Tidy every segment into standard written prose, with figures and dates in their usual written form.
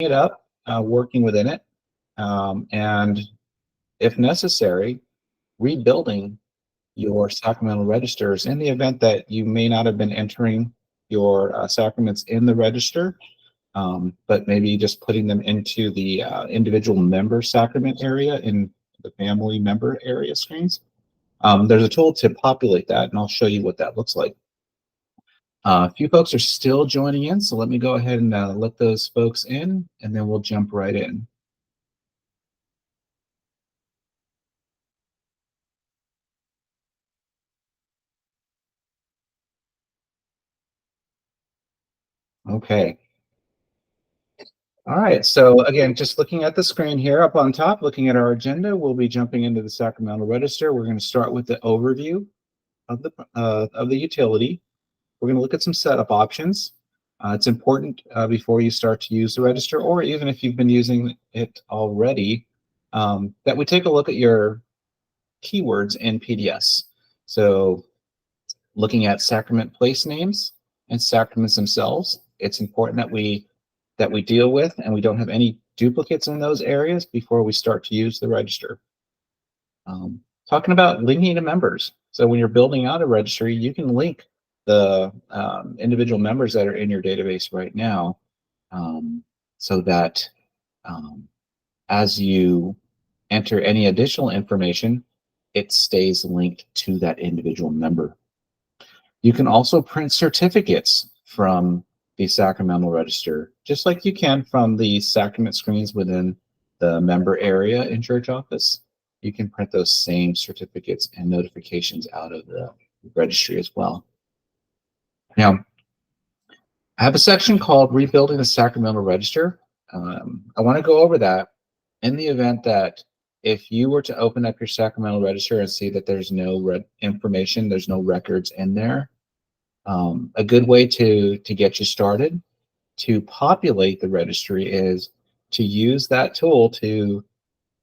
it up, working within it, and if necessary, rebuilding your sacramental registers in the event that you may not have been entering your sacraments in the register, but maybe just putting them into the individual member sacrament area in the family member area screens. There's a tool to populate that, and I'll show you what that looks like. A few folks are still joining in, so let me go ahead and let those folks in, and then we'll jump right in. Okay. All right, so again, just looking at the screen here up on top, looking at our agenda, we'll be jumping into the sacramental register. We're going to start with the overview of the utility. We're going to look at some setup options. It's important before you start to use the register, or even if you've been using it already, that we take a look at your keywords in PDS. So looking at sacrament place names and sacraments themselves, it's important that we deal with and we don't have any duplicates in those areas before we start to use the register. Talking about linking to members. So when you're building out a registry, you can link the individual members that are in your database right now, so that as you enter any additional information, it stays linked to that individual member. You can also print certificates from the sacramental register, just like you can from the sacrament screens within the member area in church office. You can print those same certificates and notifications out of the registry as well. Now, I have a section called Rebuilding the Sacramental Register. I want to go over that in the event that if you were to open up your sacramental register and see that there's no information, there's no records in there, a good way to get you started to populate the registry is to use that tool to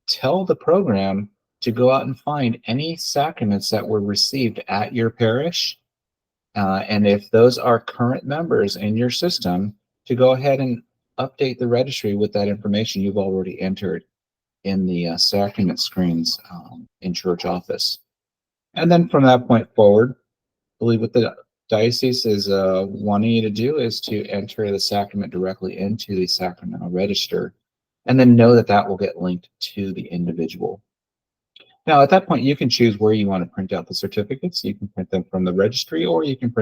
tell the program to go out and find any sacraments that were received at your parish. And if those are current members in your system, to go ahead and update the registry with that information you've already entered in the sacrament screens in church office. And then from that point forward, I believe what the diocese is wanting you to do is to enter the sacrament directly into the sacramental register, and then know that that will get linked to the individual. Now, at that point, you can choose where you want to print out the certificates. You can print them from the registry, or you can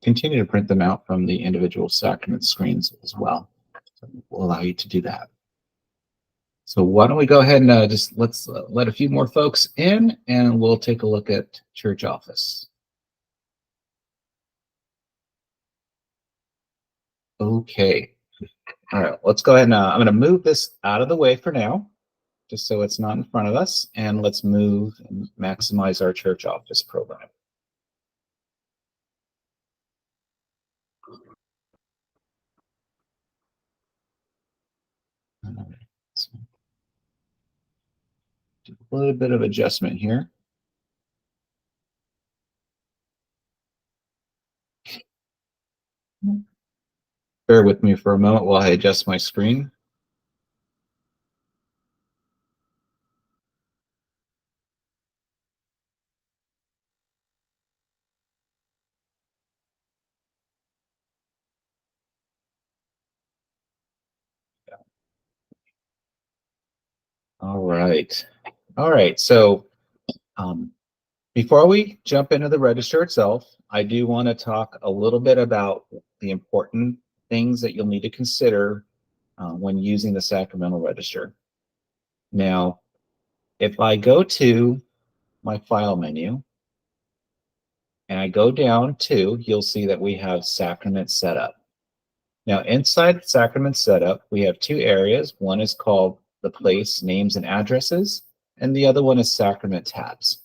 continue to print them out from the individual sacrament screens as well. So we'll allow you to do that. So why don't we go ahead and just let's let a few more folks in, and we'll take a look at church office. Okay. All right, let's go ahead and I'm going to move this out of the way for now, just so it's not in front of us, and let's move and maximize our church office program. So do a little bit of adjustment here. Bear with me for a moment while I adjust my screen. All right. All right. So before we jump into the register itself, I do want to talk a little bit about the important things that you'll need to consider when using the sacramental register. Now, if I go to my file menu and I go down to, you'll see that we have sacrament setup. Now, inside sacrament setup, we have two areas. One is called the place names and addresses, and the other one is sacrament tabs.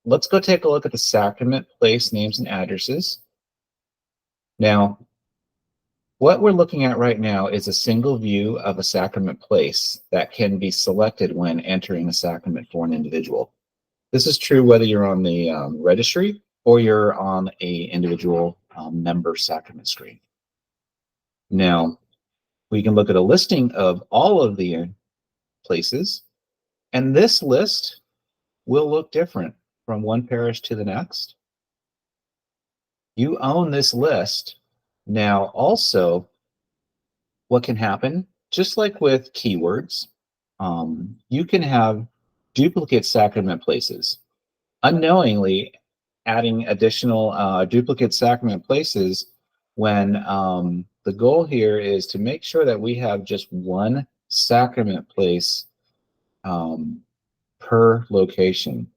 Let's go take a look at the sacrament place names and addresses. Now, what we're looking at right now is a single view of a sacrament place that can be selected when entering a sacrament for an individual. This is true whether you're on the registry or you're on an individual member sacrament screen. Now, We can look at a listing of all of the places, and this list will look different from one parish to the next. You own this list. Now, also, what can happen, just like with keywords, you can have duplicate sacrament places. Unknowingly, adding additional duplicate sacrament places when the goal here is to make sure that we have just one sacrament place per location.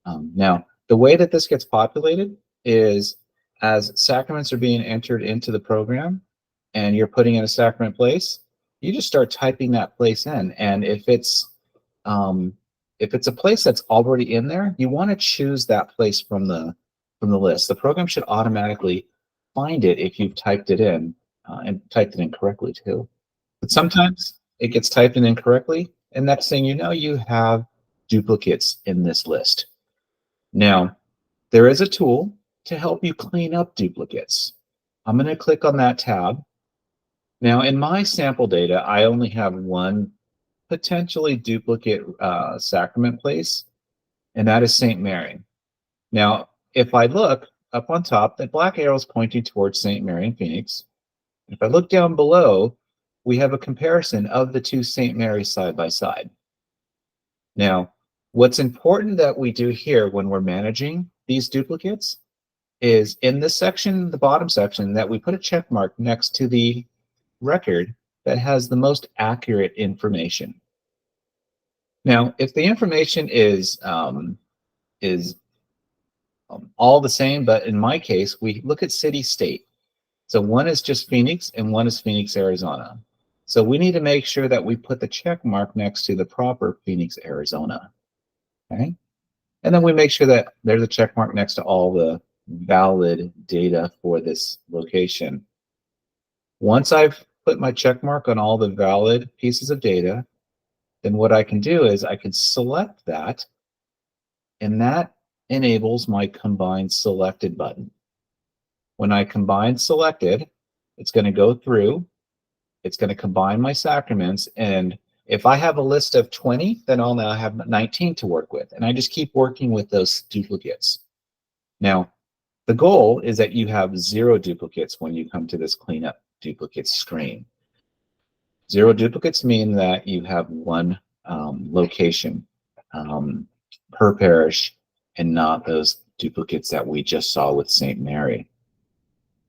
Now, the way that this gets populated is as sacraments are being entered into the program and you're putting in a sacrament place, you just start typing that place in. And if it's a place that's already in there, you want to choose that place from the list. The program should automatically find it if you've typed it in and typed it in correctly too. But sometimes it gets typed in incorrectly, and next thing you know, you have duplicates in this list. Now, there is a tool to help you clean up duplicates. I'm going to click on that tab. Now, in my sample data, I only have one potentially duplicate sacrament place, and that is St. Mary. Now, if I look up on top, that black arrow is pointing towards St. Mary in Phoenix. If I look down below, we have a comparison of the two St. Marys side by side. Now, what's important that we do here when we're managing these duplicates is in this section, the bottom section, that we put a check mark next to the record that has the most accurate information. Now, if the information is all the same, but in my case, we look at city-state. So one is just Phoenix and one is Phoenix, Arizona. So we need to make sure that we put the check mark next to the proper Phoenix, Arizona. Okay. And then we make sure that there's a check mark next to all the valid data for this location. Once I've put my check mark on all the valid pieces of data, then what I can do is I can select that, and that enables my combine selected button. When I combine selected, it's going to go through, it's going to combine my sacraments, and if I have a list of 20, then I'll now have 19 to work with, and I just keep working with those duplicates. Now, the goal is that you have 0 duplicates when you come to this cleanup duplicates screen. 0 duplicates mean that you have one location per parish and not those duplicates that we just saw with St. Mary.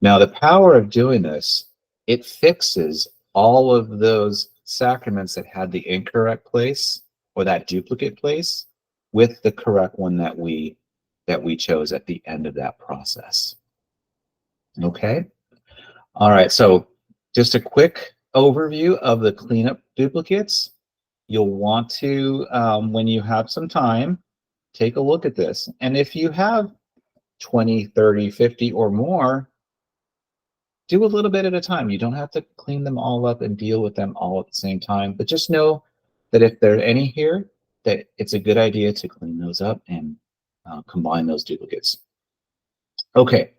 Now, the power of doing this, it fixes all of those sacraments that had the incorrect place or that duplicate place with the correct one that we chose at the end of that process. Okay. All right. So just a quick overview of the cleanup duplicates. You'll want to, when you have some time, take a look at this. And if you have 20, 30, 50 or more, do a little bit at a time. You don't have to clean them all up and deal with them all at the same time, but just know that if there are any here, that it's a good idea to clean those up and combine those duplicates. Okay,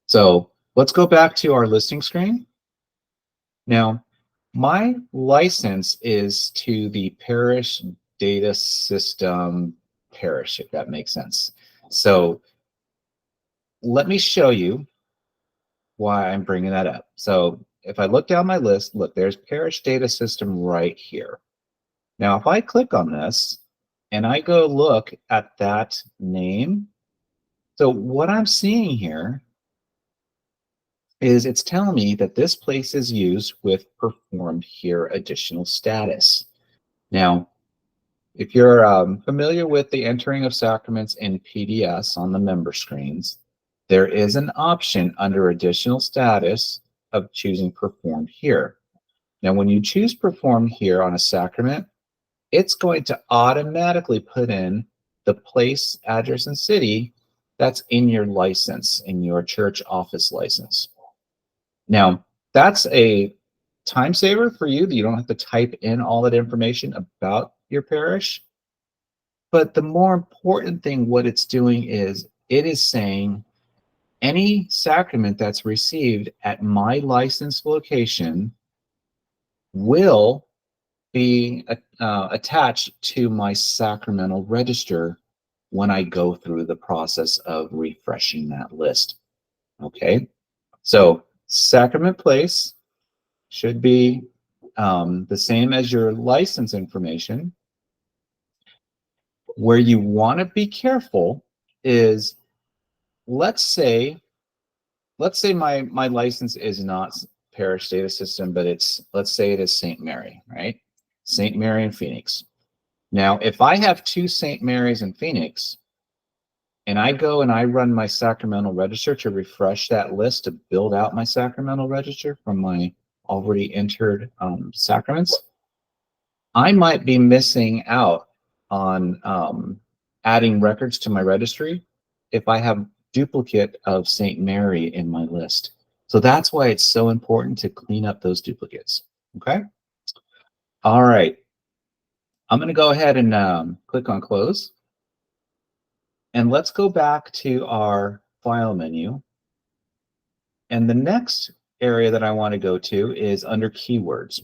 so let's go back to our listing screen. Now, my license is to the parish data system parish, if that makes sense. So let me show you why I'm bringing that up. So if I look down my list, look, there's parish data system right here. Now, if I click on this and I go look at that name, so what I'm seeing here is it's telling me that this place is used with performed here additional status. Now, if you're familiar with the entering of sacraments in PDS on the member screens, there is an option under additional status of choosing performed here. Now, when you choose performed here on a sacrament, it's going to automatically put in the place, address, and city that's in your license, in your church office license. Now, that's a time saver for you that you don't have to type in all that information about your parish. But the more important thing, what it's doing is it is saying any sacrament that's received at my licensed location will be attached to my sacramental register when I go through the process of refreshing that list. Okay, so sacrament place should be the same as your license information. Where you want to be careful is, let's say my license is not parish data system, but let's say it is St. Mary, right? St. Mary in Phoenix. Now, if I have two St. Mary's in Phoenix, and I go and I run my sacramental register to refresh that list to build out my sacramental register from my already entered sacraments, I might be missing out on adding records to my registry if I have duplicate of St. Mary in my list. So that's why it's so important to clean up those duplicates. Okay. All right. I'm going to go ahead and click on close. And let's go back to our file menu. And the next area that I want to go to is under keywords.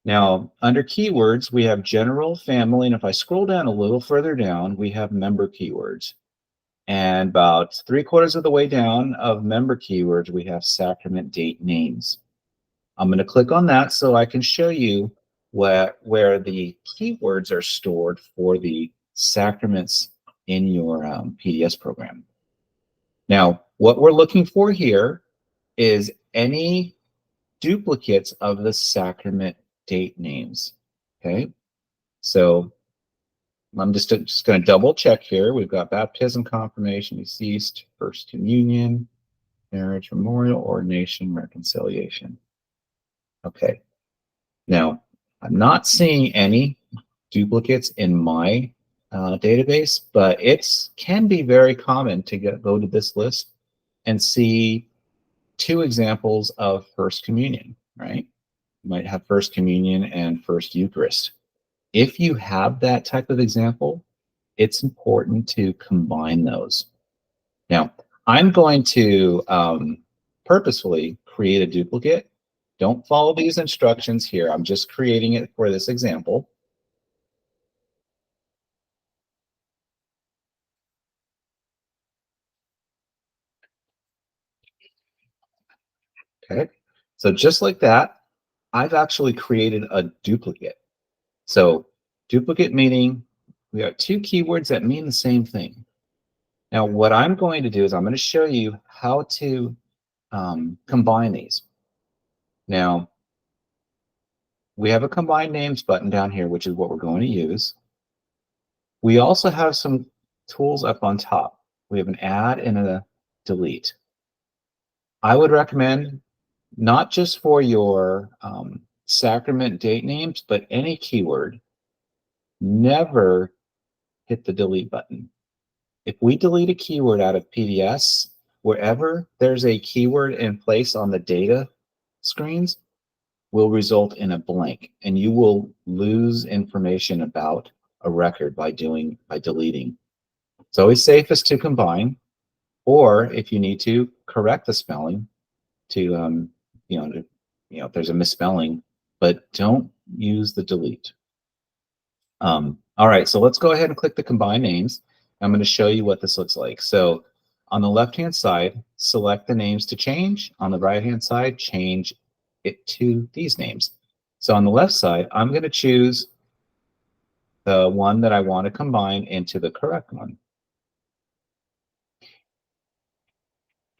Now, under keywords, we have general, family, and if I scroll down a little further down, we have member keywords. And about 3/4 of the way down of member keywords, we have sacrament date names. I'm going to click on that so I can show you where the keywords are stored for the sacraments in your PDS program. Now, what we're looking for here is any duplicates of the sacrament date names. Okay, so I'm just going to double check here. We've got baptism, confirmation, deceased, first communion, marriage, memorial, ordination, reconciliation. Okay, now I'm not seeing any duplicates in my database, but it can be very common to go to this list and see two examples of First Communion, right? You might have First Communion and First Eucharist. If you have that type of example, it's important to combine those. Now, I'm going to purposefully create a duplicate. Don't follow these instructions here. I'm just creating it for this example. Okay, so just like that, I've actually created a duplicate. So duplicate meaning we have two keywords that mean the same thing. Now, what I'm going to do is I'm going to show you how to combine these. Now, we have a combine names button down here, which is what we're going to use. We also have some tools up on top. We have an add and a delete. I would recommend not just for your sacrament date names, but any keyword, never hit the delete button. If we delete a keyword out of PDS, wherever there's a keyword in place on the data screens will result in a blank, and you will lose information about a record by deleting. It's always safest to combine, or if you need to correct the spelling to if there's a misspelling, but don't use the delete. All right, so let's go ahead and click the combine names. I'm going to show you what this looks like. So on the left-hand side, select the names to change. On the right-hand side, change it to these names. So on the left side, I'm going to choose the one that I want to combine into the correct one.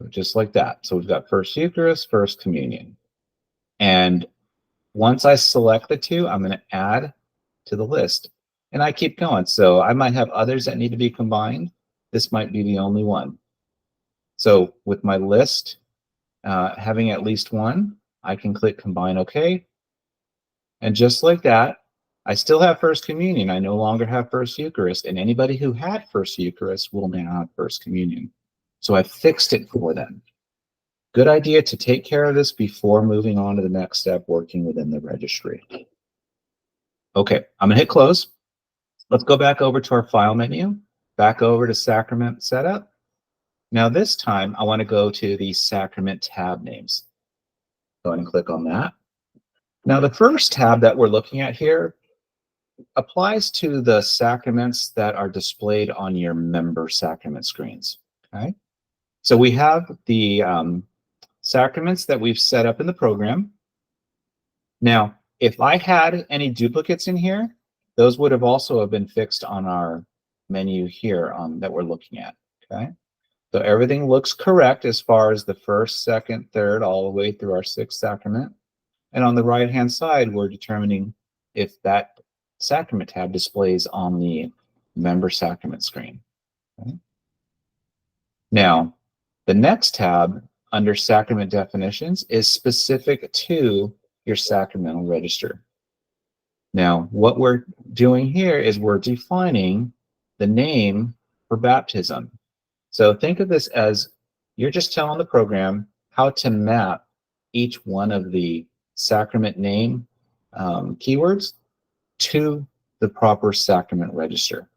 Just like that. So we've got First Eucharist, First Communion. And once I select the two, I'm going to add to the list. And I keep going. So I might have others that need to be combined. This might be the only one. So with my list having at least one, I can click Combine OK. And just like that, I still have First Communion. I no longer have First Eucharist. And anybody who had First Eucharist will now have First Communion. So I fixed it for them. Good idea to take care of this before moving on to the next step, working within the registry. Okay, I'm going to hit close. Let's go back over to our file menu, back over to Sacrament Setup. Now this time, I want to go to the Sacrament tab names. Go ahead and click on that. Now, the first tab that we're looking at here applies to the sacraments that are displayed on your member sacrament screens. Okay, so we have the sacraments that we've set up in the program. Now, if I had any duplicates in here, those would have also have been fixed on our menu here that we're looking at. Okay, so everything looks correct as far as the first, second, third, all the way through our sixth sacrament. And on the right-hand side, we're determining if that sacrament tab displays on the member sacrament screen. Okay. Now, the next tab under sacrament definitions is specific to your sacramental register. Now, what we're doing here is we're defining the name for baptism. So think of this as you're just telling the program how to map each one of the sacrament name keywords to the proper sacrament register.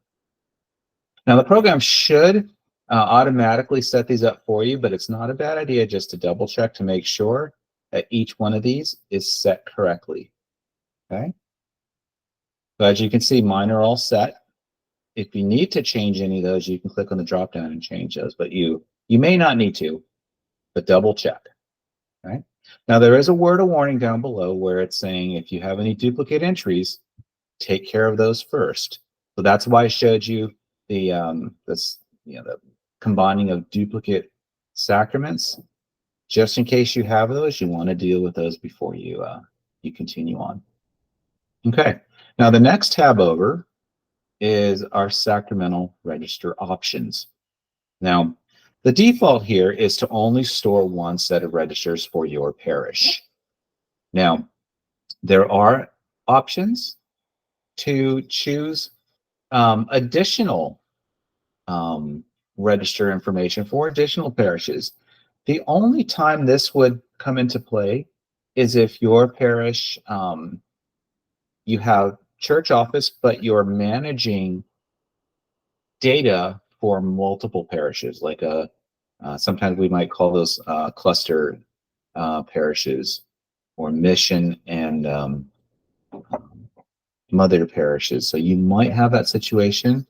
Now, the program should automatically set these up for you, but it's not a bad idea just to double check to make sure that each one of these is set correctly. Okay. So as you can see, mine are all set. If you need to change any of those, you can click on the drop down and change those, but you may not need to, but double check. Right. Now, there is a word of warning down below where it's saying if you have any duplicate entries, take care of those first. So that's why I showed you the the combining of duplicate sacraments. Just in case you have those, you want to deal with those before you continue on. Okay. Now the next tab over is our sacramental register options. Now, the default here is to only store one set of registers for your parish. Now, there are options to choose additional register information for additional parishes. The only time this would come into play is if your parish, you have church office, but you're managing data for multiple parishes, like sometimes we might call those cluster parishes, or mission and mother parishes. So you might have that situation.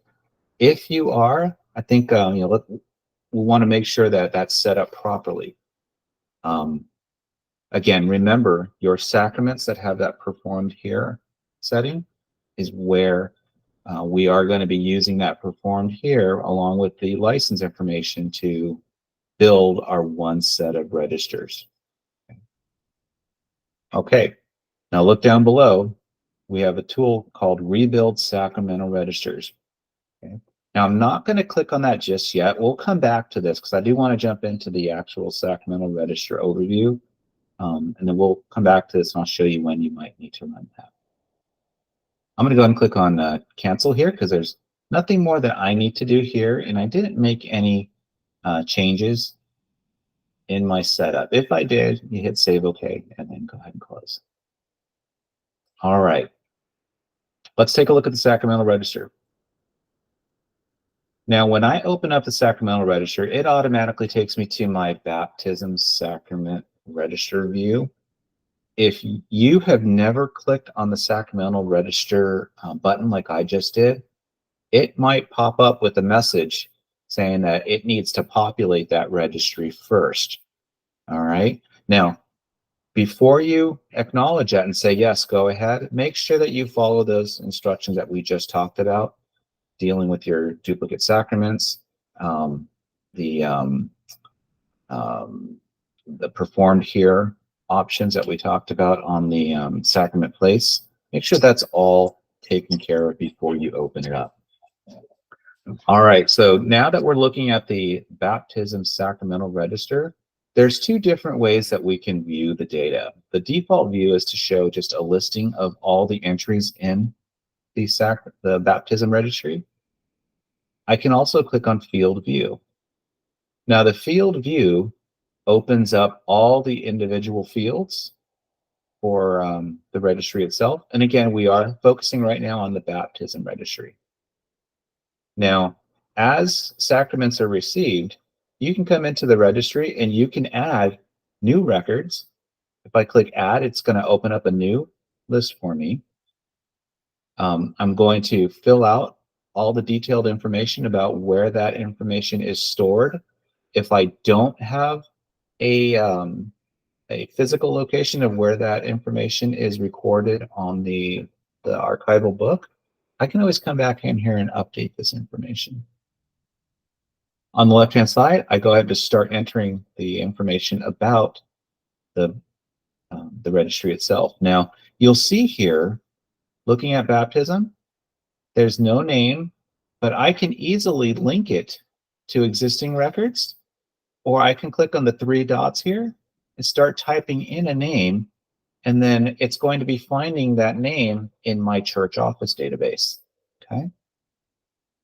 If you are, I think we want to make sure that that's set up properly. Again, remember your sacraments that have that performed here setting is where we are going to be using that performed here along with the license information to build our one set of registers. Okay, now look down below. We have a tool called Rebuild Sacramental Registers. Okay. Now I'm not going to click on that just yet. We'll come back to this because I do want to jump into the actual sacramental register overview. And then we'll come back to this and I'll show you when you might need to run that. I'm going to go ahead and click on cancel here because there's nothing more that I need to do here. And I didn't make any changes in my setup. If I did, you hit save OK and then go ahead and close. All right. Let's take a look at the sacramental register. Now, when I open up the sacramental register, it automatically takes me to my baptism sacrament register view. If you have never clicked on the sacramental register button like I just did, it might pop up with a message saying that it needs to populate that registry first. All right. Now, before you acknowledge that and say, yes, go ahead, make sure that you follow those instructions that we just talked about, dealing with your duplicate sacraments, the performed here options that we talked about on the sacrament place. Make sure that's all taken care of before you open it up. All right, so now that we're looking at the baptism sacramental register, there's two different ways that we can view the data. The default view is to show just a listing of all the entries in the baptism registry. I can also click on field view. Now the field view opens up all the individual fields for the registry itself. And again, we are focusing right now on the baptism registry. Now, as sacraments are received, you can come into the registry and you can add new records If I click add, it's going to open up a new list for me. I'm going to fill out all the detailed information about where that information is stored. If I don't have a physical location of where that information is recorded on the archival book, I can always come back in here and update this information. On the left-hand side, I go ahead and start entering the information about the registry itself. Now, you'll see here, looking at baptism, there's no name, but I can easily link it to existing records, or I can click on the three dots here and start typing in a name, and then it's going to be finding that name in my church office database. Okay.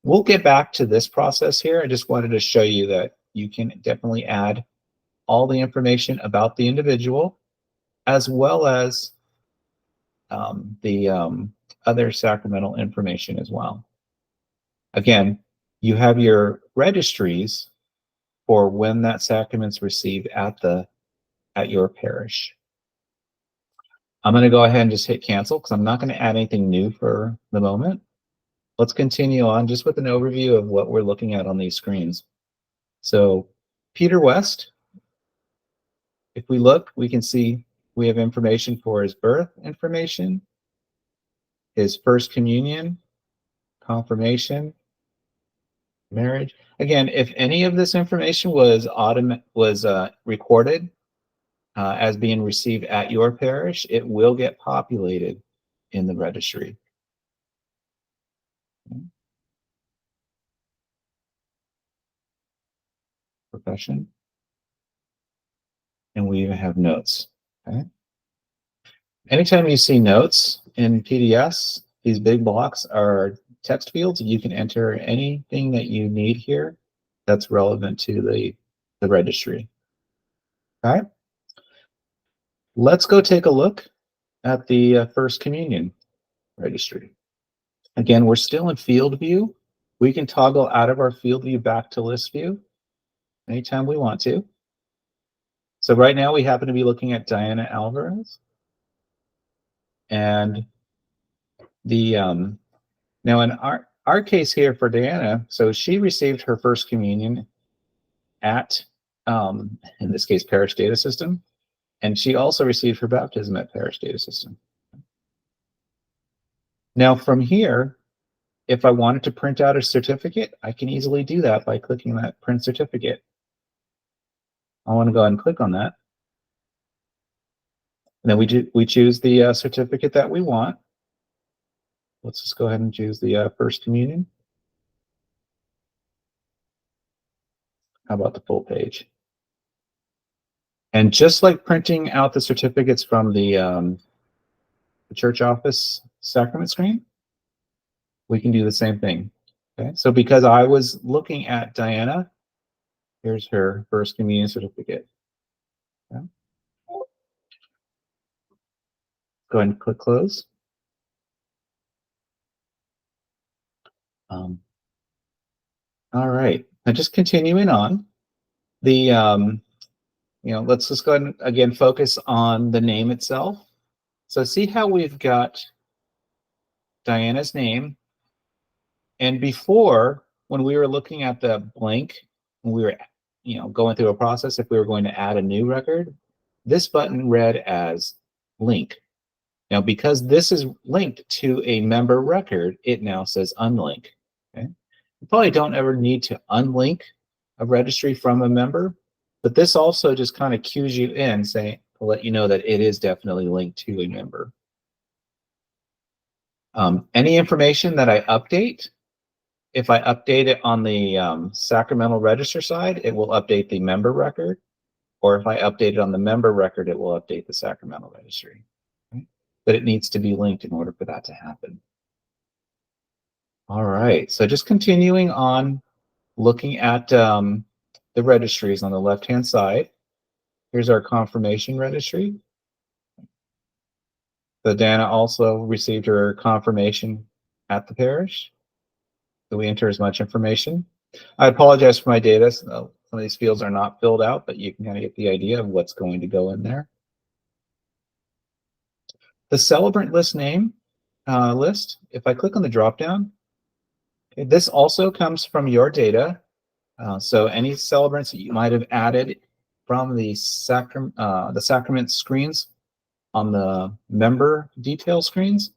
We'll get back to this process here. I just wanted to show you that you can definitely add all the information about the individual, as well as the other sacramental information as well. Again, you have your registries for when that sacrament's received at your parish. I'm going to go ahead and just hit cancel because I'm not going to add anything new for the moment. Let's continue on just with an overview of what we're looking at on these screens. So Peter West, if we look, we can see we have information for his birth information, his first communion, confirmation, marriage. Again, if any of this information was recorded as being received at your parish, it will get populated in the registry. Okay. Profession. And we even have notes. Okay. Anytime you see notes in PDFs, these big blocks are text fields. You can enter anything that you need here that's relevant to the registry. All right. Let's go take a look at the First Communion registry. Again, we're still in field view. We can toggle out of our field view back to list view anytime we want to. So right now we happen to be looking at Diana Alvarez. And the now in our case here for Diana, so she received her first communion at in this case Parish Data System, and she also received her baptism at Parish Data System. Now from here, if I wanted to print out a certificate, I can easily do that by clicking that print certificate. I want to go ahead and click on that. And then we choose the certificate that we want. Let's just go ahead and choose the First Communion. How about the full page? And just like printing out the certificates from the church office sacrament screen, we can do the same thing. Okay, so because I was looking at Diana, here's her First Communion certificate. Okay. Go ahead and click close. All right, now just continuing on, the let's just go ahead and again focus on the name itself. So see how we've got Diana's name, and before, when we were looking at the blank, when we were going through a process, if we were going to add a new record, this button read as link. Now, because this is linked to a member record, it now says unlink. Okay? You probably don't ever need to unlink a registry from a member, but this also just kind of cues you in, saying to let you know that it is definitely linked to a member. Any information that I update, if I update it on the sacramental register side, it will update the member record, or if I update it on the member record, it will update the sacramental registry. Okay? But it needs to be linked in order for that to happen. All right, so just continuing on, looking at the registries on the left-hand side. Here's our confirmation registry. So Dana also received her confirmation at the parish. So we enter as much information. I apologize for my data. Some of these fields are not filled out, but you can kind of get the idea of what's going to go in there. The celebrant list name list, if I click on the dropdown, okay, this also comes from your data. So any celebrants that you might have added from the sacrament screens on the member detail screens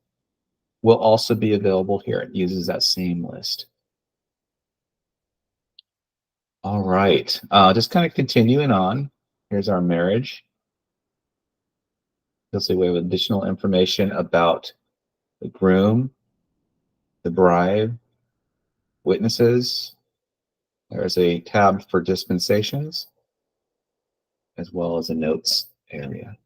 will also be available here. It uses that same list. All right, just kind of continuing on. Here's our marriage. You'll see we have additional information about the groom, the bride, witnesses. There's a tab for dispensations, as well as a notes area.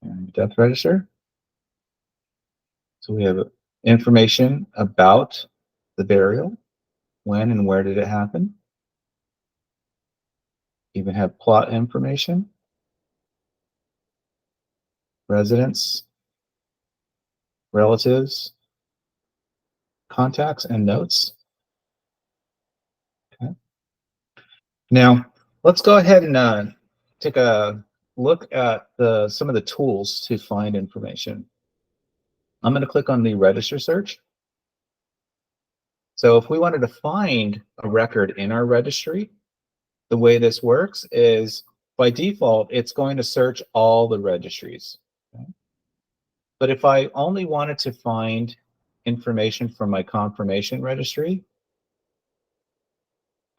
And death register. So we have information about the burial, when and where did it happen. Even have plot information, residents, relatives, contacts, and notes. Okay. Now, let's go ahead and take a look at some of the tools to find information. I'm going to click on the register search. So if we wanted to find a record in our registry, the way this works is by default, it's going to search all the registries. Okay? But if I only wanted to find information from my confirmation registry,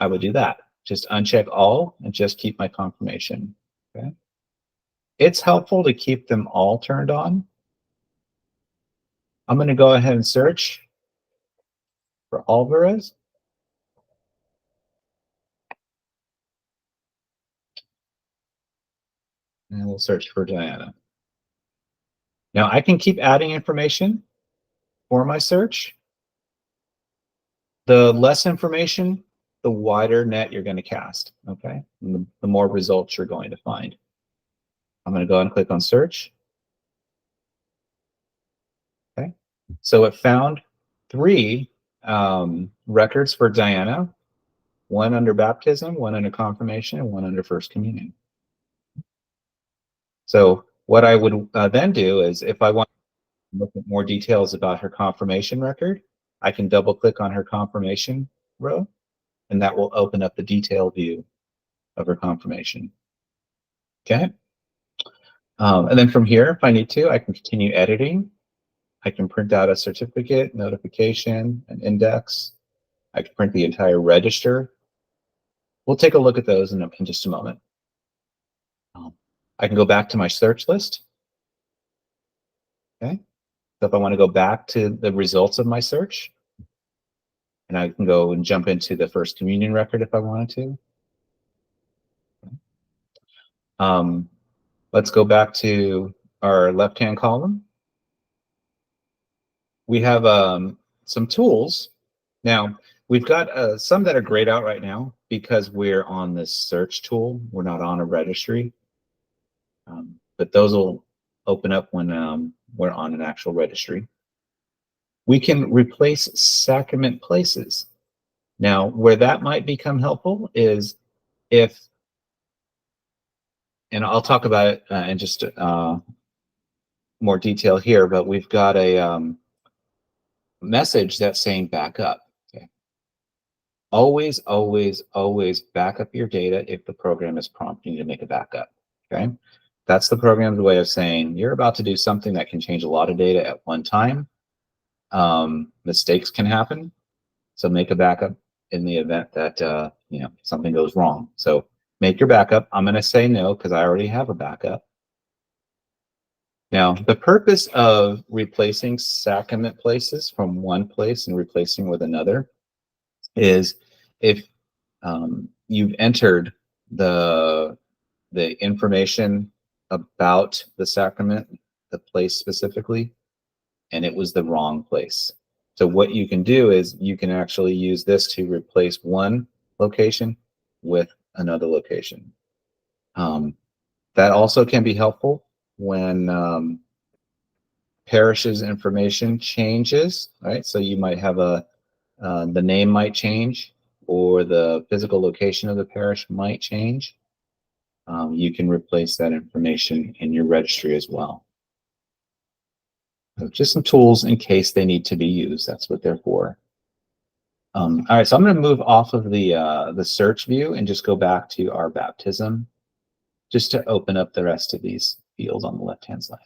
I would do that. Just uncheck all and just keep my confirmation. Okay. It's helpful to keep them all turned on. I'm going to go ahead and search for Alvarez. And we'll search for Diana. Now I can keep adding information for my search. The less information, the wider net you're going to cast, okay? And the more results you're going to find. I'm going to go ahead and click on search. Okay, so it found 3 records for Diana, 1 under baptism, 1 under confirmation, and 1 under first communion. So what I would then do is, if I want to look at more details about her confirmation record, I can double click on her confirmation row, and that will open up the detail view of her confirmation. Okay. And then from here, if I need to, I can continue editing. I can print out a certificate, notification, an index. I can print the entire register. We'll take a look at those in just a moment. I can go back to my search list. Okay. So if I want to go back to the results of my search, and I can go and jump into the first communion record if I wanted to. Let's go back to our left-hand column. We have some tools. Now, we've got some that are grayed out right now because we're on this search tool. We're not on a registry. But those will open up when we're on an actual registry. We can replace sacrament places. Now, where that might become helpful is if, and I'll talk about it in just more detail here, but we've got a message that's saying backup. Okay. Always, always, always back up your data if the program is prompting you to make a backup. Okay. That's the program's way of saying you're about to do something that can change a lot of data at one time. Mistakes can happen. So make a backup in the event that something goes wrong. So make your backup. I'm going to say no because I already have a backup. Now, the purpose of replacing sacrament places from one place and replacing with another is if you've entered the information about the sacrament, the place specifically, and it was the wrong place. So what you can do is you can actually use this to replace one location with another location. That also can be helpful when parish's information changes, right? So you might have the name might change, or the physical location of the parish might change. you can replace that information in your registry as well. So just some tools in case they need to be used. That's what they're for. All right, so I'm going to move off of the search view and just go back to our baptism, just to open up the rest of these fields on the left-hand side.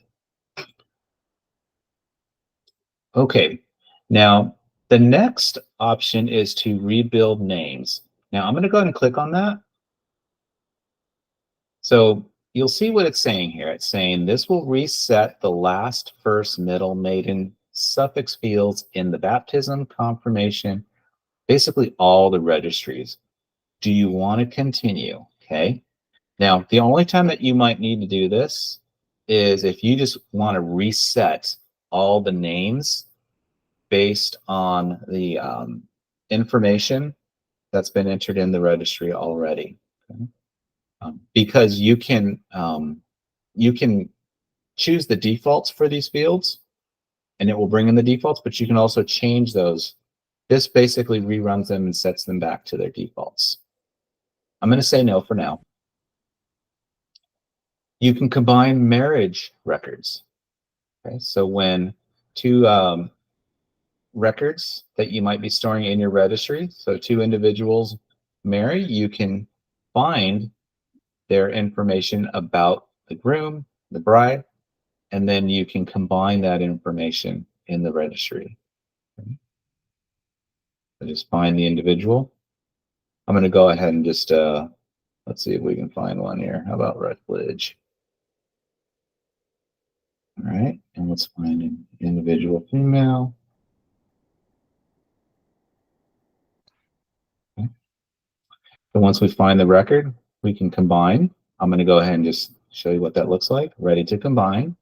Okay, now the next option is to rebuild names. Now I'm going to go ahead and click on that. So you'll see what it's saying here. It's saying this will reset the last, first, middle, maiden, suffix fields in the baptism, confirmation, basically all the registries. Do you want to continue? Okay. Now, the only time that you might need to do this is if you just want to reset all the names based on the information that's been entered in the registry already. Okay. Because you can choose the defaults for these fields, and it will bring in the defaults, but you can also change those. This basically reruns them and sets them back to their defaults. I'm going to say no for now. You can combine marriage records. Okay, so when two records that you might be storing in your registry, so two individuals marry, you can find their information about the groom, the bride, and then you can combine that information in the registry. Okay. So just find the individual. I'm going to go ahead and just, let's see if we can find one here. How about Rutledge? All right, and let's find an individual female. Okay. So once we find the record, we can combine. I'm going to go ahead and just show you what that looks like. Ready to combine.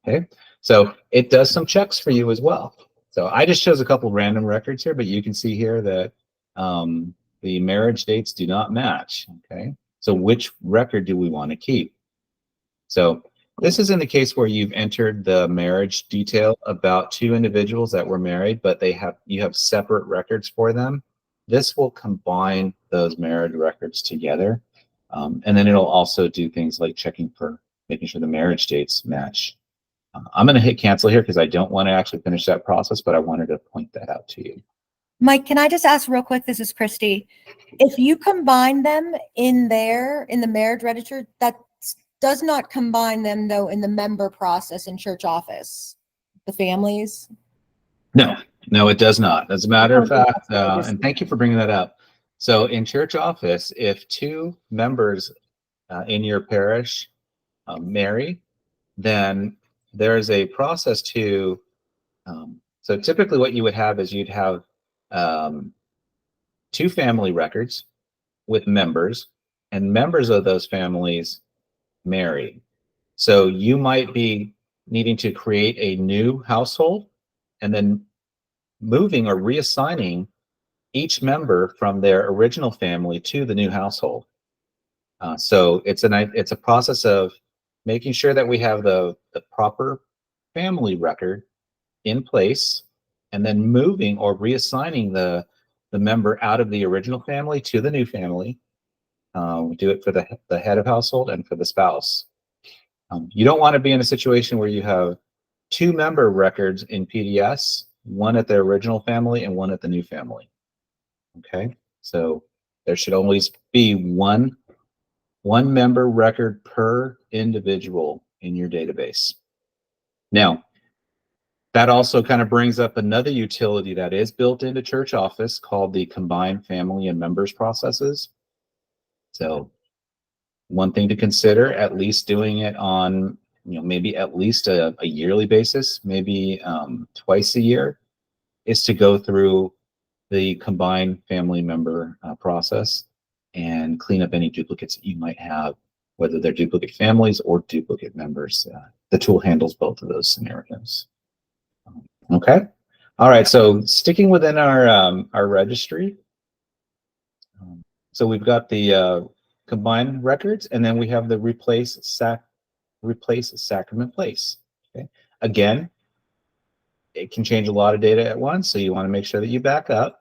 Okay, so it does some checks for you as well. So I just chose a couple random records here, but you can see here that the marriage dates do not match. Okay, so which record do we want to keep? So this is in the case where you've entered the marriage detail about two individuals that were married, but you have separate records for them. This will combine those marriage records together, and then it'll also do things like checking for making sure the marriage dates match. I'm going to hit cancel here because I don't want to actually finish that process, but I wanted to point that out to you. Mike, can I just ask real quick? This is Christy. If you combine them in the marriage register, that does not combine them though in the member process in church office, the families? No, it does not. As a matter of fact, and thank you for bringing that up. So in church office, if two members in your parish marry, then there's a process to, so typically what you would have is you'd have two family records with members, and members of those families marry. So you might be needing to create a new household and then moving or reassigning each member from their original family to the new household. So it's a process of making sure that we have the proper family record in place, and then moving or reassigning the member out of the original family to the new family. We do it for the head of household and for the spouse. You don't want to be in a situation where you have two member records in PDS, one at the original family and one at the new family. Okay, so there should always be one member record per individual in your database. Now, that also kind of brings up another utility that is built into Church Office called the combined family and members processes. So one thing to consider, at least doing it on, maybe at least a yearly basis, maybe twice a year, is to go through the combined family member process and clean up any duplicates that you might have, whether they're duplicate families or duplicate members. The tool handles both of those scenarios. Okay. All right. So sticking within our registry. So we've got the combined records, and then we have the replace sacrament place. Okay. Again, it can change a lot of data at once, so you want to make sure that you back up.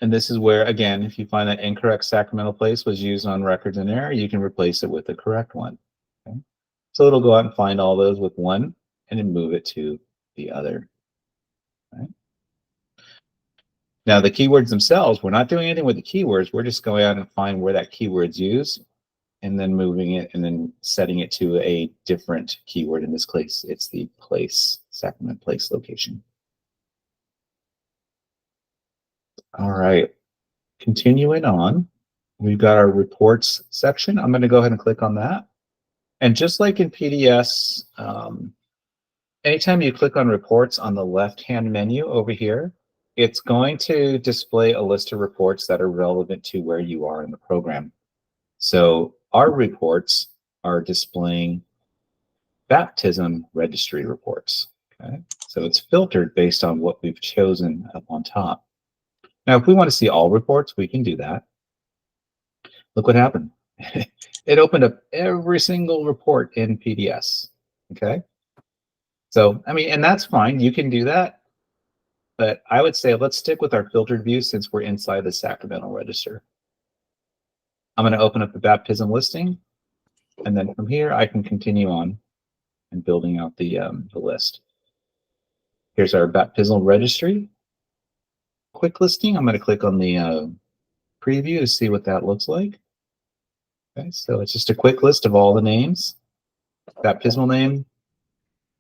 And this is where, again, if you find that incorrect sacramental place was used on records in error, you can replace it with the correct one. Okay? So it'll go out and find all those with one and then move it to the other. Right? Now the keywords themselves, we're not doing anything with the keywords. We're just going out and find where that keyword's used and then moving it and then setting it to a different keyword. In this case, it's the place, sacrament place location. All right, continuing on, we've got our reports section. I'm going to go ahead and click on that. And just like in PDS, anytime you click on reports on the left-hand menu over here, it's going to display a list of reports that are relevant to where you are in the program. So our reports are displaying baptism registry reports. Okay, so it's filtered based on what we've chosen up on top. Now, if we want to see all reports, we can do that. Look what happened. It opened up every single report in PDS. Okay. So, I mean, and that's fine. You can do that. But I would say let's stick with our filtered view since we're inside the sacramental register. I'm going to open up the baptism listing. And then from here, I can continue on and building out the list. Here's our baptismal registry. Quick listing. I'm going to click on the preview to see what that looks like. Okay, so it's just a quick list of all the names, baptismal name,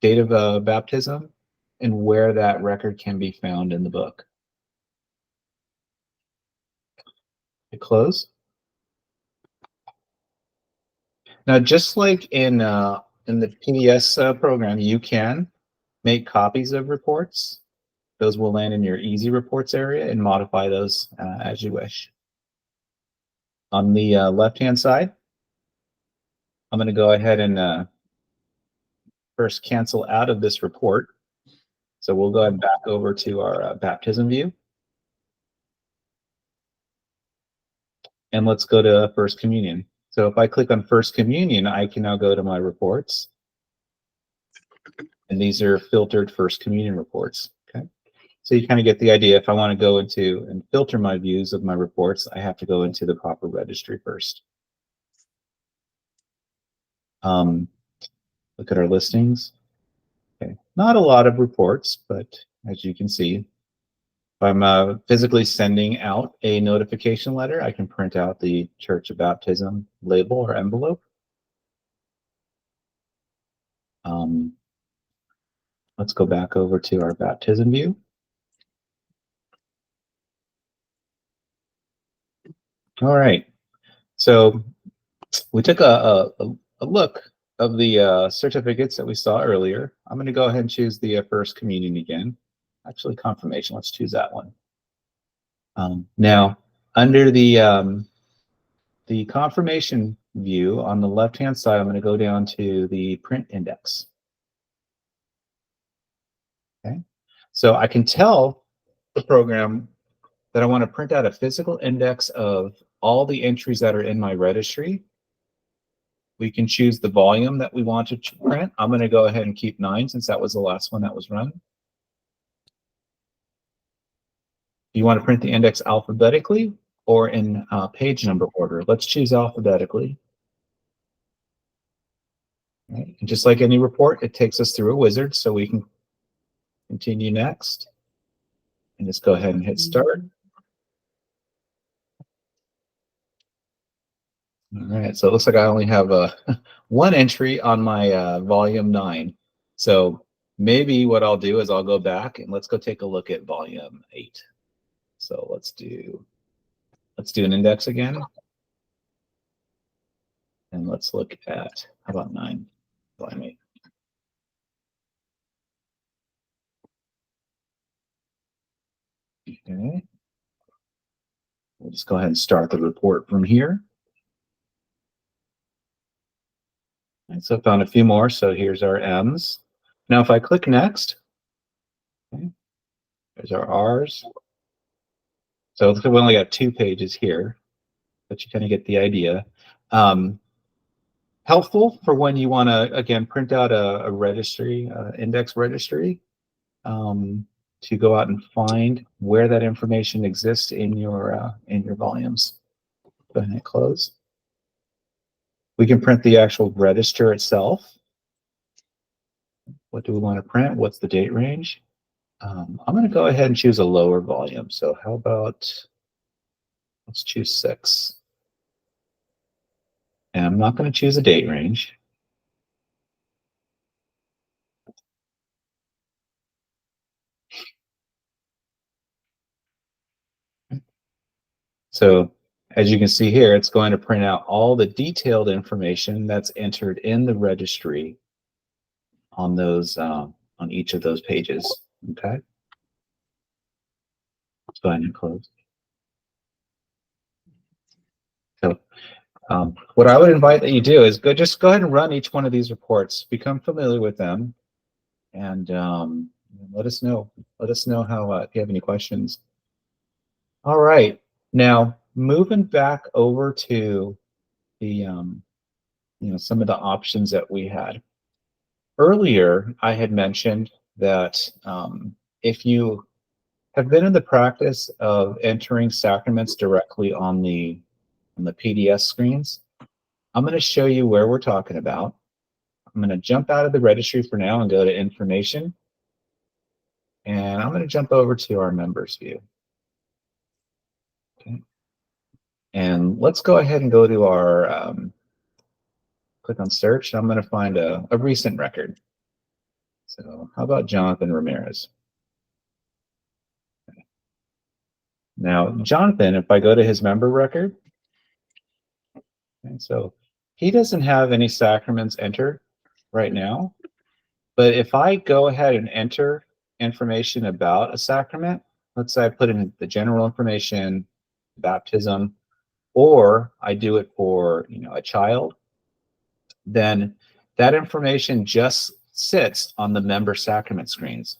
date of baptism, and where that record can be found in the book. Hit close. Now, just like in the PDS program, you can make copies of reports. Those will land in your easy reports area and modify those as you wish. On the left-hand side, I'm going to go ahead and first cancel out of this report. So we'll go ahead and back over to our baptism view. And let's go to First Communion. So if I click on First Communion, I can now go to my reports. And these are filtered First Communion reports. Okay. So you kind of get the idea. If I want to go into and filter my views of my reports, I have to go into the proper registry first. Look at our listings. Okay. Not a lot of reports, but as you can see, if I'm physically sending out a notification letter, I can print out the Church of Baptism label or envelope. Let's go back over to our baptism view. All right, so we took a look of the certificates that we saw earlier. I'm going to go ahead and choose the First Communion again. Actually, confirmation, let's choose that one. Now, under the confirmation view on the left-hand side, I'm going to go down to the print index. Okay, so I can tell the program that I want to print out a physical index of all the entries that are in my registry. We can choose the volume that we want to print. I'm going to go ahead and keep 9 since that was the last one that was run. You want to print the index alphabetically or in page number order? Let's choose alphabetically. Right. And just like any report, it takes us through a wizard, so we can continue next. And just go ahead and hit start. All right, so it looks like I only have one entry on my volume 9. So maybe what I'll do is I'll go back and let's go take a look at volume 8. So let's do an index again. And let's look at, how about 9? Volume 8. Okay. We'll just go ahead and start the report from here. And so I found a few more. So here's our M's. Now, if I click next, okay, there's our R's. So we only got 2 pages here, but you kind of get the idea. Helpful for when you want to, again, print out a registry, index registry. to go out and find where that information exists in your volumes. Go ahead and close. We can print the actual register itself. What do we want to print? What's the date range? I'm going to go ahead and choose a lower volume. So how about, let's choose 6. And I'm not going to choose a date range. So as you can see here, it's going to print out all the detailed information that's entered in the registry on those on each of those pages. Okay. Let's go ahead and close. So what I would invite that you do is just go ahead and run each one of these reports, become familiar with them, and let us know. Let us know how if you have any questions. All right. Now moving back over to the some of the options that we had. Earlier, I had mentioned that if you have been in the practice of entering sacraments directly on the PDS screens, I'm going to show you where we're talking about. I'm going to jump out of the registry for now and go to information. And I'm going to jump over to our members view. Okay. And let's go ahead and go to our, click on search. I'm going to find a recent record. So how about Jonathan Ramirez? Okay. Now, Jonathan, if I go to his member record, okay, so he doesn't have any sacraments entered right now. But if I go ahead and enter information about a sacrament, let's say I put in the general information, baptism, or I do it for a child, then that information just sits on the member sacrament screens.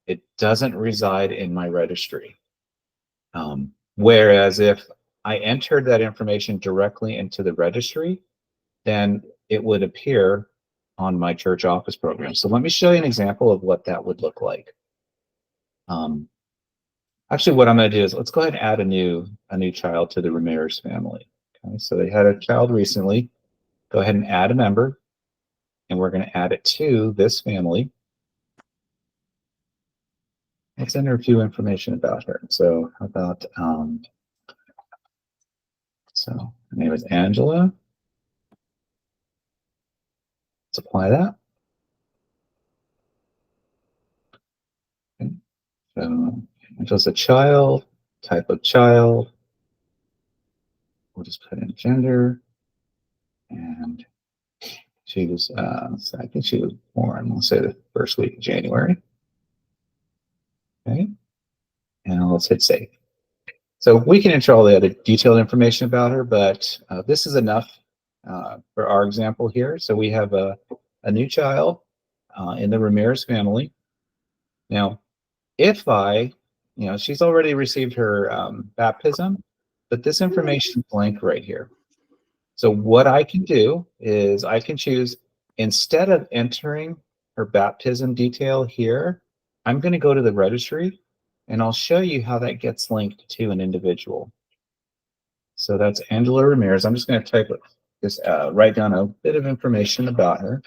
It doesn't reside in my registry. Whereas if I entered that information directly into the registry, then it would appear on my church office program. So let me show you an example of what that would look like. Actually, what I'm going to do is let's go ahead and add a new child to the Ramirez family. Okay, so they had a child recently. Go ahead and add a member, and we're going to add it to this family. Let's enter a few information about her. So how about so her name is Angela. Let's apply that. Okay. So Angela's a child, type of child. We'll just put in gender, and she was, so I think she was born, let's say the first week of January. Okay, and let's hit save. So we can enter all the other detailed information about her, but this is enough for our example here. So we have a new child in the Ramirez family. Now, if she's already received her baptism, but this information is blank right here. So what I can do is I can choose, instead of entering her baptism detail here, I'm going to go to the registry and I'll show you how that gets linked to an individual. So that's Angela Ramirez. I'm just going to type this, write down a bit of information about her.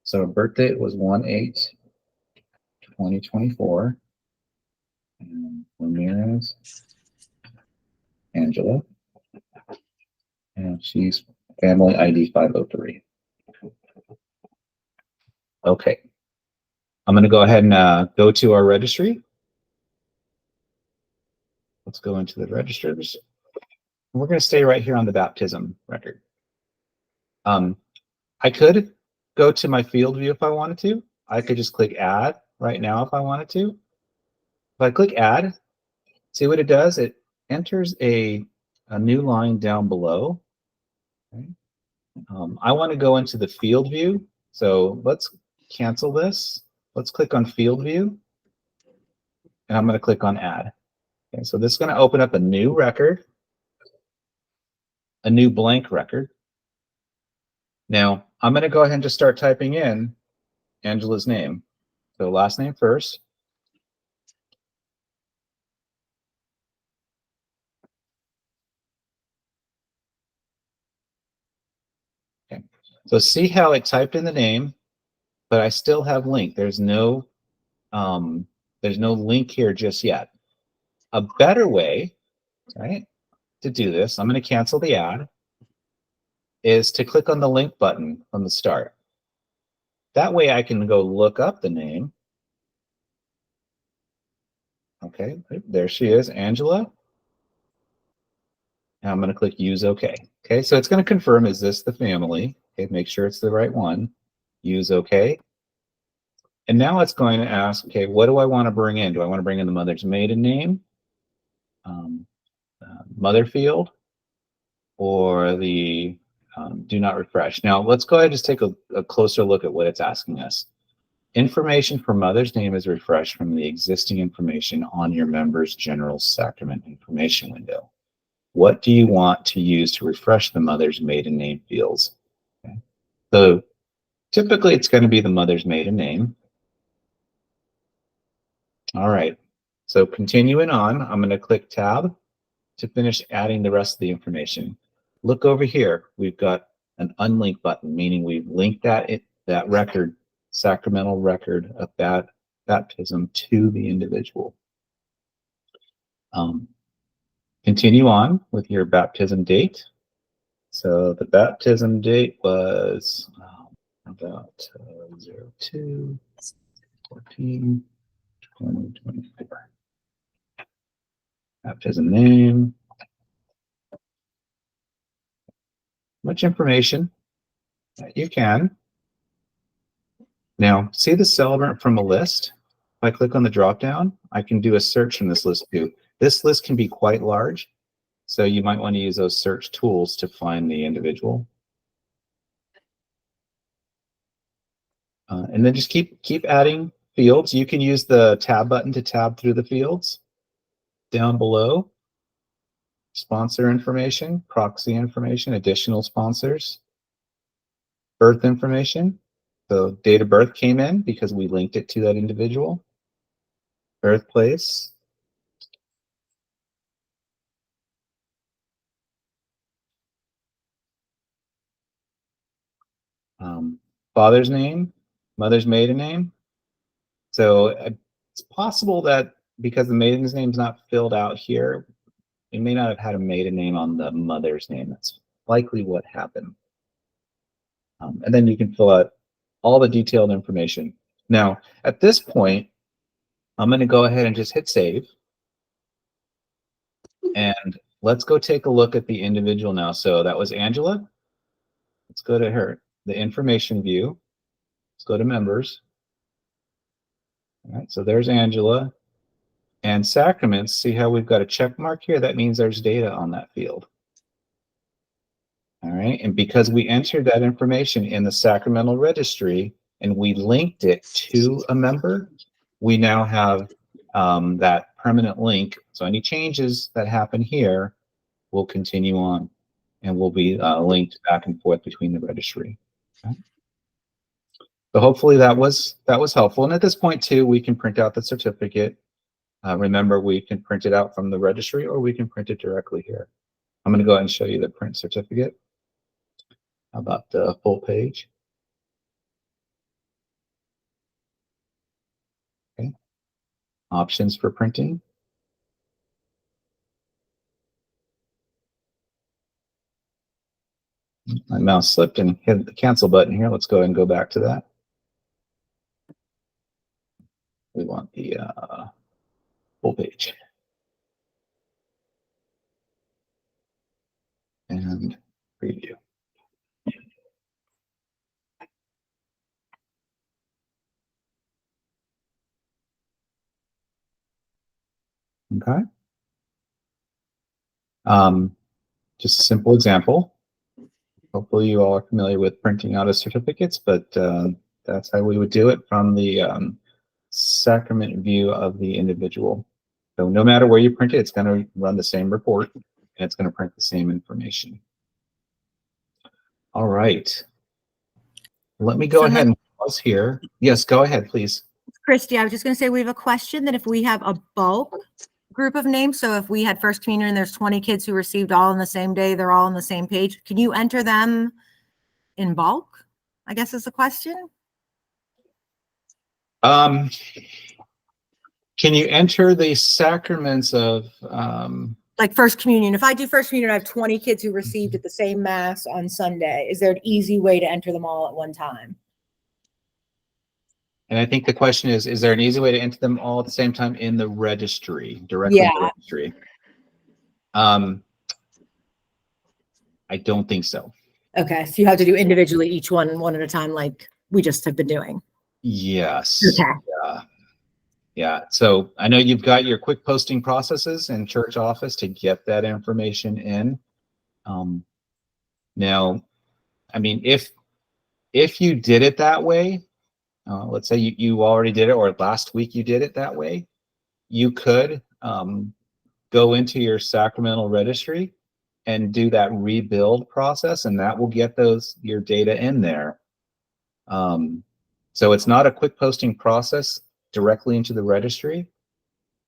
So her birth date was 1/8/2024. And Ramirez Angela. And she's family ID 503. Okay. I'm going to go ahead and go to our registry. Let's go into the registers. We're going to stay right here on the baptism record. I could go to my field view if I wanted to. I could just click add right now if I wanted to. If I click add, see what it does? It enters a new line down below. Okay. I want to go into the field view. So let's cancel this. Let's click on field view. And I'm going to click on add. Okay, so this is going to open up a new record, a new blank record. Now, I'm going to go ahead and just start typing in Angela's name. So last name first. So see how it typed in the name, but I still have link. There's no link here just yet. A better way, right, to do this, I'm going to cancel the ad, is to click on the link button from the start. That way I can go look up the name. Okay, there she is, Angela. And I'm going to click use OK. Okay, so it's going to confirm, is this the family? Okay, make sure it's the right one. Use OK. And now it's going to ask, okay, what do I want to bring in? Do I want to bring in the mother's maiden name, mother field, or the do not refresh? Now let's go ahead and just take a closer look at what it's asking us. Information for mother's name is refreshed from the existing information on your member's general sacrament information window. What do you want to use to refresh the mother's maiden name fields? Okay. So typically it's going to be the mother's maiden name. All right, so continuing on, I'm going to click tab to finish adding the rest of the information. Look over here, we've got an unlink button, meaning we've linked that record, sacramental record of that baptism to the individual. Continue on with your baptism date. So the baptism date was about 02/14/2024. Baptism name. Much information that you can. Now, see the celebrant from a list? If I click on the drop down, I can do a search from this list too. This list can be quite large, so you might want to use those search tools to find the individual. And then just keep adding fields. You can use the tab button to tab through the fields. Down below, sponsor information, proxy information, additional sponsors, birth information. So date of birth came in because we linked it to that individual. Birthplace. Father's name, mother's maiden name. So it's possible that because the maiden's name is not filled out here, you may not have had a maiden name on the mother's name. That's likely what happened. And then you can fill out all the detailed information. Now, at this point, I'm going to go ahead and just hit save. And let's go take a look at the individual now. So that was Angela. Let's go to her, the information view. Let's go to members. All right, so there's Angela. And sacraments, see how we've got a check mark here? That means there's data on that field. All right, and because we entered that information in the sacramental registry and we linked it to a member, we now have that permanent link. So any changes that happen here will continue on and will be linked back and forth between the registry. Okay. So hopefully that was helpful. And at this point too, we can print out the certificate. Remember, we can print it out from the registry or we can print it directly here. I'm going to go ahead and show you the print certificate. How about the full page? Okay. Options for printing. My mouse slipped and hit the cancel button here. Let's go ahead and go back to that. We want the full page. And preview. Okay. Just a simple example. Hopefully you all are familiar with printing out of certificates, but that's how we would do it from the sacrament view of the individual. So no matter where you print it, it's going to run the same report and it's going to print the same information. All right. Let me go ahead and pause here. Yes, go ahead, please. Christy, I was just going to say we have a question that if we have a bulk group of names, so if we had First Communion and there's 20 kids who received all on the same day, they're all on the same page, can you enter them in bulk? I guess is the question. Can you enter the sacraments of Like First Communion. If I do First Communion, I have 20 kids who received at the same Mass on Sunday. Is there an easy way to enter them all at one time? and I think the question is there an easy way to enter them all at the same time in the registry, directly in the Yeah. registry? I don't think so. Okay. So you have to do individually each one at a time, like we just have been doing. Yes. Okay. Yeah. So I know you've got your quick posting processes in church office to get that information in. Now, I mean, if you did it that way, let's say you already did it, or last week you did it that way, you could go into your sacramental registry and do that rebuild process, and that will get your data in there. So it's not a quick posting process directly into the registry.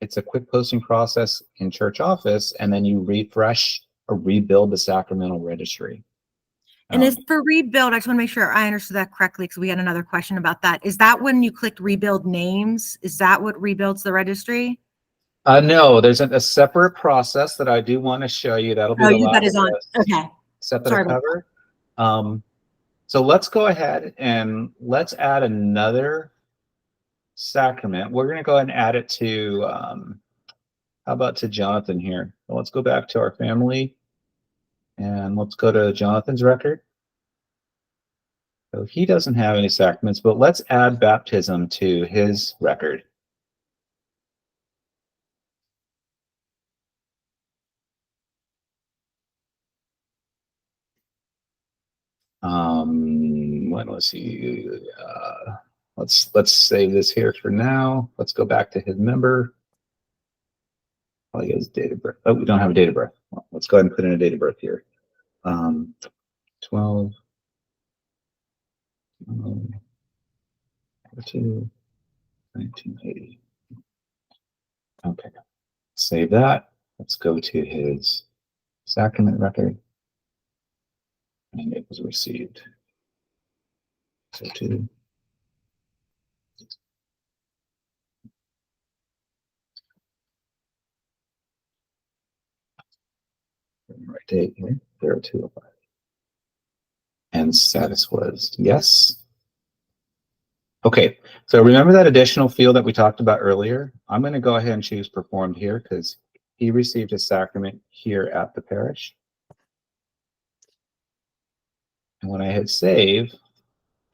It's a quick posting process in church office, and then you refresh or rebuild the sacramental registry. And is for rebuild, I just want to make sure I understood that correctly because we had another question about that. Is that when you clicked rebuild names? Is that what rebuilds the registry? No, there's a separate process that I do want to show you. That'll be the that is on. last Okay. step that Sorry I about cover. So let's go ahead and let's add another sacrament. We're going to go ahead and add it to, how about to Jonathan here? So let's go back to our family and let's go to Jonathan's record. So he doesn't have any sacraments, but let's add baptism to his record. Let's see. Let's save this here for now. Let's go back to his member. Oh, he has date of birth. Oh, we don't have a date of birth. Well, let's go ahead and put in a date of birth here. 12 2 1980. Okay, save that. Let's go to his sacrament record, and it was received. So to right date here, 0205. And status was yes. Okay, so remember that additional field that we talked about earlier? I'm going to go ahead and choose performed here because he received his sacrament here at the parish. And when I hit save,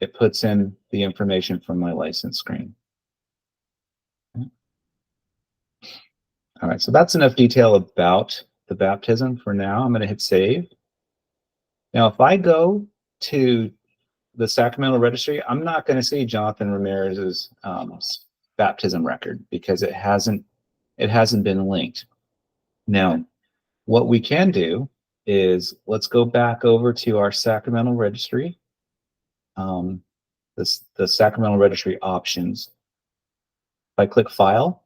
it puts in the information from my license screen. Okay. All right, so that's enough detail about the baptism for now. I'm going to hit save. Now, if I go to the sacramental registry, I'm not going to see Jonathan Ramirez's baptism record because it hasn't been linked. Now, what we can do is let's go back over to our sacramental registry, the sacramental registry options. If I click File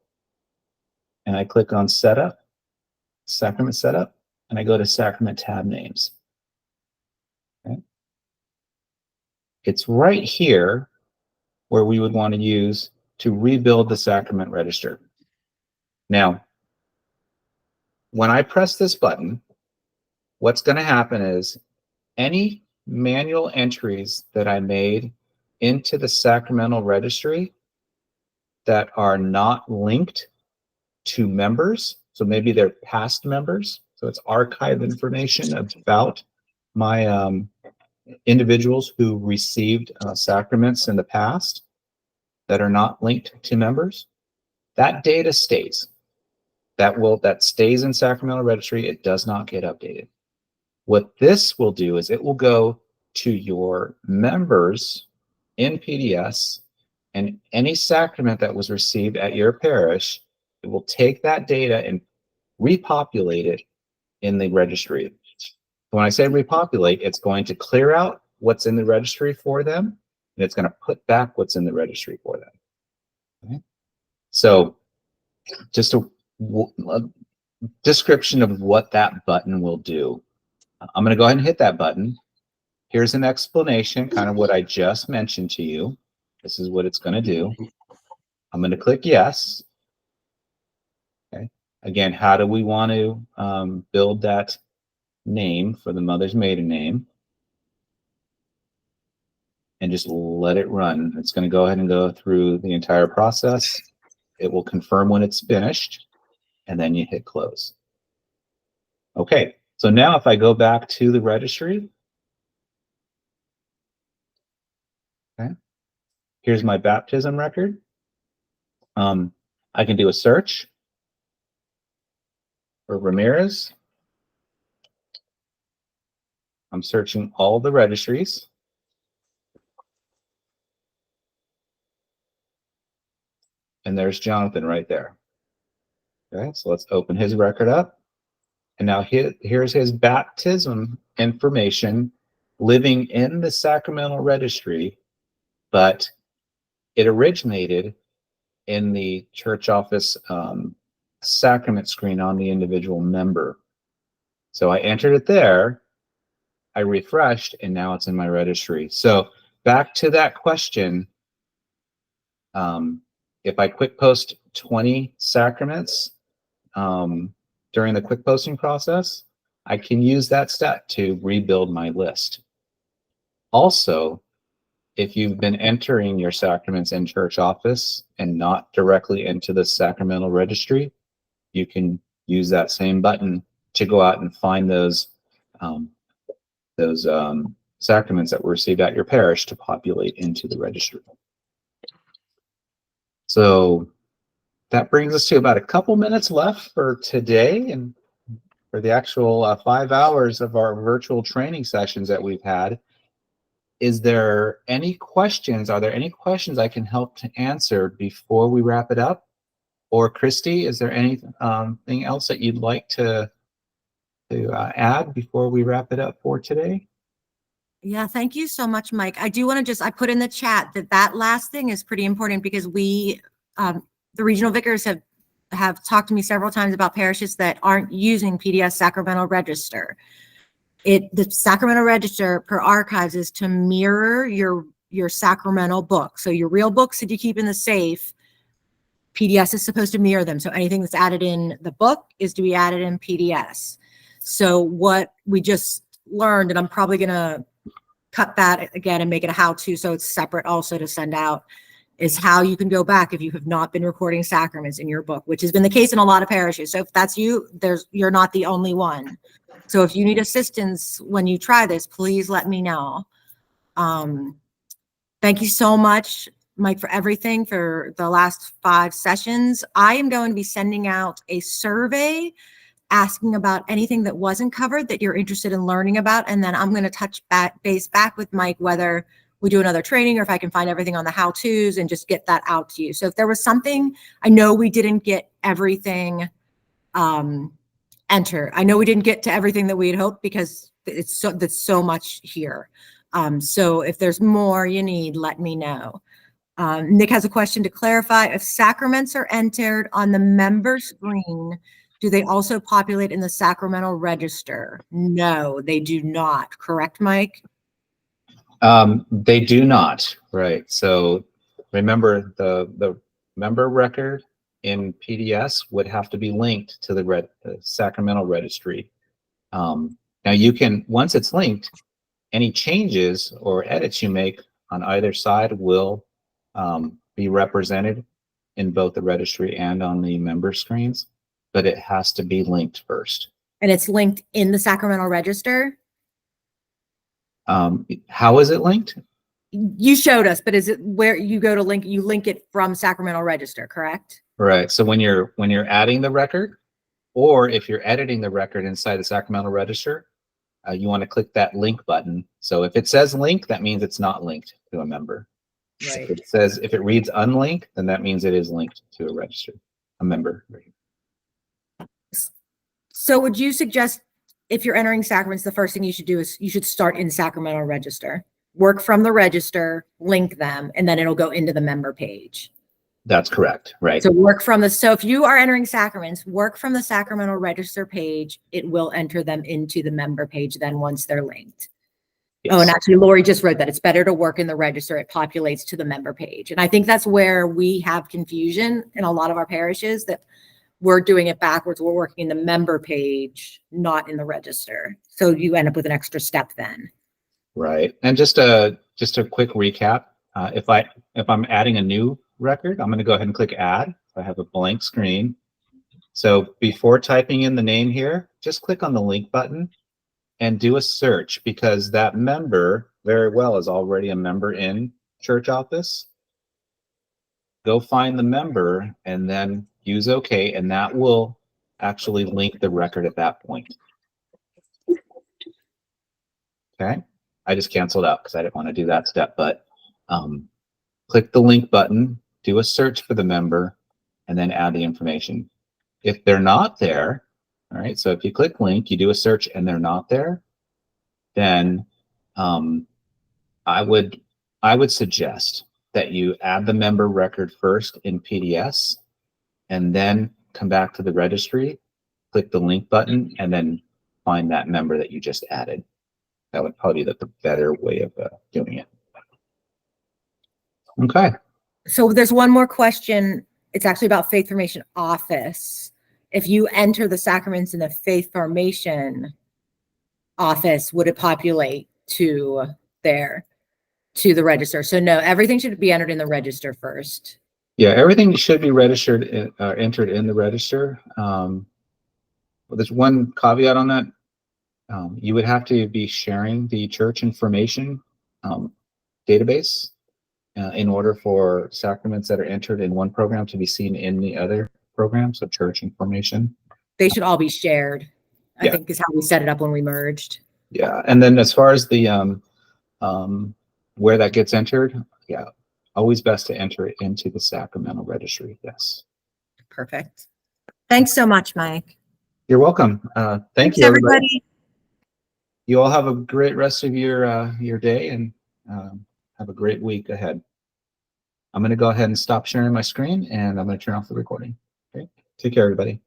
and I click on Setup, Sacrament Setup, and I go to Sacrament tab names. Okay. It's right here where we would want to use to rebuild the sacrament register. Now, when I press this button, what's going to happen is any manual entries that I made into the sacramental registry that are not linked to members, so maybe they're past members, so it's archive information about my individuals who received sacraments in the past that are not linked to members, that data stays. That stays in sacramental registry. It does not get updated. What this will do is it will go to your members in PDS, and any sacrament that was received at your parish, it will take that data and repopulate it in the registry. When I say repopulate, it's going to clear out what's in the registry for them, and it's going to put back what's in the registry for them. Okay? So just a description of what that button will do. I'm going to go ahead and hit that button. here's an explanation, kind of what I just mentioned to you. This is what it's going to do. I'm going to click yes. Okay. Again, how do we want to build that name for the mother's maiden name? And just let it run. It's going to go ahead and go through the entire process. It will confirm when it's finished, and then you hit close. Okay, so now if I go back to the registry, okay, here's my baptism record. I can do a search for Ramirez. I'm searching all the registries. And there's Jonathan right there. Okay, so let's open his record up. And now here's his baptism information living in the sacramental registry, but it originated in the church office sacrament screen on the individual member. So I entered it there, I refreshed, and now it's in my registry. So back to that question, if I quick post 20 sacraments during the quick posting process, I can use that step to rebuild my list. Also, if you've been entering your sacraments in church office and not directly into the sacramental registry, you can use that same button to go out and find those sacraments that were received at your parish to populate into the registry. So that brings us to about a couple minutes left for today and for the actual 5 hours of our virtual training sessions that we've had. Is there any questions? Are there any questions I can help to answer before we wrap it up? Or Christy, is there anything else that you'd like to add before we wrap it up for today? Yeah, thank you so much, Mike. I do want to I put in the chat that last thing is pretty important because we, the regional vicars have talked to me several times about parishes that aren't using PDS Sacramental Register. The Sacramental Register per archives is to mirror your sacramental book. So your real books that you keep in the safe, PDS is supposed to mirror them. So anything that's added in the book is to be added in PDS. So what we just learned, and I'm probably going to cut that again and make it a how-to so it's separate also to send out, is how you can go back if you have not been recording sacraments in your book, which has been the case in a lot of parishes. So if that's you, you're not the only one. So if you need assistance when you try this, please let me know. Thank you so much, Mike, for everything for the last 5 sessions. I am going to be sending out a survey asking about anything that wasn't covered that you're interested in learning about. And then I'm going to touch base back with Mike, whether we do another training or if I can find everything on the how-tos and just get that out to you. So if there was something, I know we didn't get everything entered. I know we didn't get to everything that we had hoped because that's so much here. So if there's more you need, let me know. Nick has a question to clarify. If sacraments are entered on the member screen, do they also populate in the sacramental register? No, they do not. Correct, Mike? They do not, right? So remember the member record in PDS would have to be linked to the sacramental registry. Now you can, once it's linked, any changes or edits you make on either side will be represented in both the registry and on the member screens, but it has to be linked first. And it's linked in the sacramental register? How is it linked? You showed us, but is it where you go to link, you link it from sacramental register, correct? Right. So when you're adding the record, or if you're editing the record inside the sacramental register, you want to click that link button. So if it says link, that means it's not linked to a member. Right. If it reads unlinked, then that means it is linked to a member. So would you suggest if you're entering sacraments, the first thing you should do is you should start in sacramental register, work from the register, link them, and then it'll go into the member page. That's correct, right? So so if you are entering sacraments, work from the sacramental register page, it will enter them into the member page then once they're linked. Oh, and Yes. actually Lori just wrote that it's better to work in the register. It populates to the member page. And I think that's where we have confusion in a lot of our parishes, that we're doing it backwards. We're working in the member page, not in the register. So you end up with an extra step then. Right. And just a quick recap. If I'm adding a new record, I'm going to go ahead and click add. I have a blank screen. So before typing in the name here, just click on the link button and do a search, because that member very well is already a member in Church Office. Go find the member and then use OK, and that will actually link the record at that point. Okay. I just canceled out because I didn't want to do that step, but click the link button, do a search for the member, and then add the information. If they're not there, all right, so if you click link, you do a search and they're not there, then I would suggest that you add the member record first in PDS and then come back to the registry, click the link button, and then find that member that you just added. That would probably be the better way of doing it. Okay. So there's one more question. It's actually about faith formation office. If you enter the sacraments in the faith formation office, would it populate to there, to the register? So no, everything should be entered in the register first. Yeah, everything should be registered, entered in the register. Well, there's one caveat on that. You would have to be sharing the church information database in order for sacraments that are entered in one program to be seen in the other program, so church information. They should all be shared, I think is how we set it up when we merged. Yeah, and then as far as the where that gets entered, yeah, always best to enter it into the sacramental registry. Yes. Perfect. Thanks so much, Mike. You're welcome. Thank you, everybody. You all have a great rest of your day, and have a great week ahead. I'm going to go ahead and stop sharing my screen, and I'm going to turn off the recording. Okay. Take care, everybody.